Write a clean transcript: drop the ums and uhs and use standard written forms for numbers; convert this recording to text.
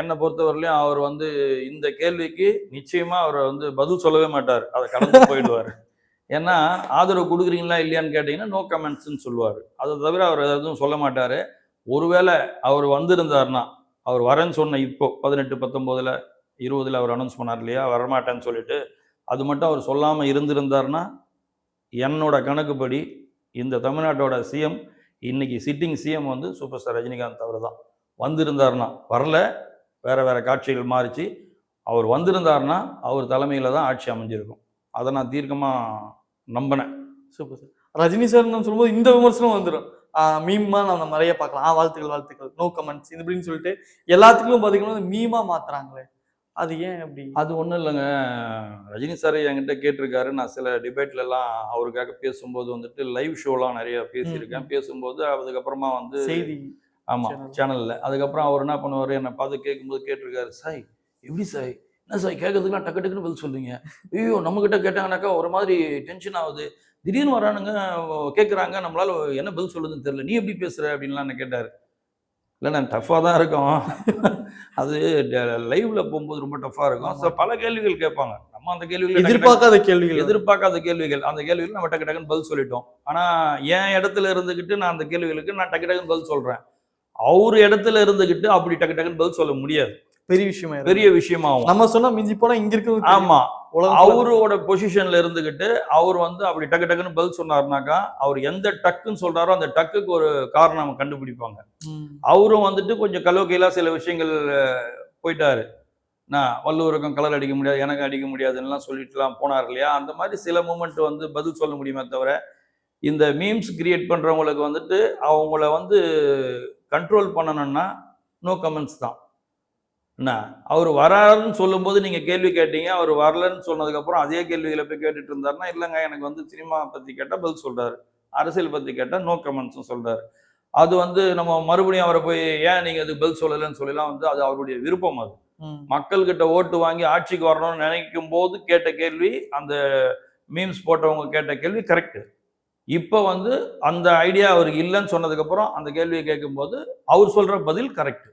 என்னை பொறுத்தவரையிலும் அவர் வந்து இந்த கேள்விக்கு நிச்சயமா அவர் வந்து பதில் சொல்லவே மாட்டார். அதை கடந்து போயிடுவார். ஏன்னா ஆதரவு கொடுக்குறீங்களா இல்லையான்னு கேட்டீங்கன்னா நோ கமெண்ட்ஸ்ன்னு சொல்லுவார். அதை தவிர அவர் எதுவும் சொல்ல மாட்டார். ஒருவேளை அவர் வந்திருந்தார்னா, அவர் வரேன்னு சொன்ன இப்போ 18, 19, 20 அவர் அனௌன்ஸ் பண்ணார் இல்லையா, வரமாட்டேன்னு சொல்லிட்டு, அது மட்டும் அவர் சொல்லாமல் இருந்திருந்தார்னா, என்னோட கணக்குப்படி இந்த தமிழ்நாட்டோட சிஎம் இன்னைக்கு சிட்டிங் சிஎம் வந்து சூப்பர் ஸ்டார் ரஜினிகாந்த் அவர் தான். வந்திருந்தார்னா, வரல, வேற வேற காட்சிகள் மாறிச்சு. அவர் வந்திருந்தார்னா அவர் தலைமையில தான் ஆட்சி அமைஞ்சிருக்கும். அதை நான் தீர்க்கமா நம்பினேன். Super sir. ரஜினி சார் சொல்லும்போது இந்த விமர்சனம் வந்துடும். மீமா நம்ம நிறைய பார்க்கலாம். வாழ்த்துக்கள் வாழ்த்துக்கள், நோ கமெண்ட்ஸ் இப்படின்னு சொல்லிட்டு எல்லாத்துக்கும் பார்த்தீங்கன்னா மீமா மாத்துறாங்களே, அது ஏன் அப்படி? அது ஒன்றும் இல்லைங்க. ரஜினி சார் என்கிட்ட கேட்டிருக்காரு. நான் சில டிபேட்லலாம் அவருக்காக பேசும்போது வந்துட்டு லைவ் ஷோலாம் நிறைய பேசியிருக்கேன். பேசும்போது அதுக்கப்புறமா வந்து செய்தி ஆமாம் சேனலில் அதுக்கப்புறம் அவர் என்ன பண்ணுவார், என்னை பார்த்து கேட்கும்போது கேட்டிருக்காரு, சாய் எப்படி சாய் என்ன சாய் கேட்கறதுக்குலாம் டக்கு டக்குன்னு பதில் சொல்லுங்க. ஐயோ நம்மக்கிட்ட கேட்டாங்கனாக்கா ஒரு மாதிரி டென்ஷன் ஆகுது. திடீர்னு வரானுங்க கேட்குறாங்க, நம்மளால என்ன பதில் சொல்லுதுன்னு தெரியல, நீ எப்படி பேசுகிற அப்படின்லாம் என்ன கேட்டார். இல்லை நான் டஃப்பாக தான் இருக்கோம். அது லைவ்ல போகும்போது ரொம்ப டஃப்பாக இருக்கும். ஸோ பல கேள்விகள் கேட்பாங்க. நம்ம அந்த கேள்விகள் எதிர்பார்க்காத கேள்விகள் அந்த கேள்விகள் நம்ம டக்கு டக்குன்னு பதில் சொல்லிட்டோம். ஆனால் என் இடத்துல இருந்துக்கிட்டு நான் அந்த கேள்விகளுக்கு நான் டக்கு டக்குன்னு பதில் சொல்கிறேன். அவர் இடத்துல இருந்துக்கிட்டு அப்படி டக்கு டக்குன்னு பதில் சொல்ல முடியாது. பெரிய விஷயமாகும். நம்ம சொன்னா மிஞ்சி போனா இங்க இருக்கு. ஆமா, அவரோட பொசிஷன்ல இருந்துகிட்டு அவர் வந்து அப்படி டக்கு டக்குன்னு பதில் சொன்னாருனாக்கா, அவர் எந்த டக்குன்னு சொல்றாரோ அந்த டக்குக்கு ஒரு காரணம் கண்டுபிடிப்பாங்க. அவரும் வந்துட்டு கொஞ்சம் கலோக்கையில சில விஷயங்கள் போயிட்டாரு. நான் வள்ளுவருக்கும் கலர் அடிக்க முடியாது, எனக்கு அடிக்க முடியாதுன்னு சொல்லிட்டுலாம் போனார் இல்லையா. அந்த மாதிரி சில மூமெண்ட் வந்து பதில் சொல்ல முடியுமே தவிர, இந்த மீம்ஸ் கிரியேட் பண்றவங்களுக்கு வந்துட்டு அவங்கள வந்து கண்ட்ரோல் பண்ணணும்னா நோ கமெண்ட்ஸ் தான். என்ன அவர் வராருன்னு சொல்லும்போது நீங்க கேள்வி கேட்டீங்க, அவர் வரலன்னு சொன்னதுக்கப்புறம் அதே கேள்விகளை போய் கேட்டுட்டு இருந்தாருன்னா, இல்லைங்க எனக்கு வந்து சினிமா பத்தி கேட்டால் பதில் சொல்றாரு, அரசியல் பத்தி கேட்டால் நோ கமெண்ட்ஸும் சொல்றாரு. அது வந்து நம்ம மறுபடியும் அவரை போய் ஏன் நீங்க அது பதில் சொல்லலைன்னு சொல்லலாம் வந்து அது அவருடைய விருப்பம். அது மக்கள்கிட்ட ஓட்டு வாங்கி ஆட்சிக்கு வரணும்னு நினைக்கும் போது கேட்ட கேள்வி, அந்த மீம்ஸ் போட்டவங்க கேட்ட கேள்வி கரெக்டு. இப்போ வந்து அந்த ஐடியா அவருக்கு இல்லைன்னு சொன்னதுக்கப்புறம் அந்த கேள்வியை கேட்கும்போது அவர் சொல்ற பதில் கரெக்ட்.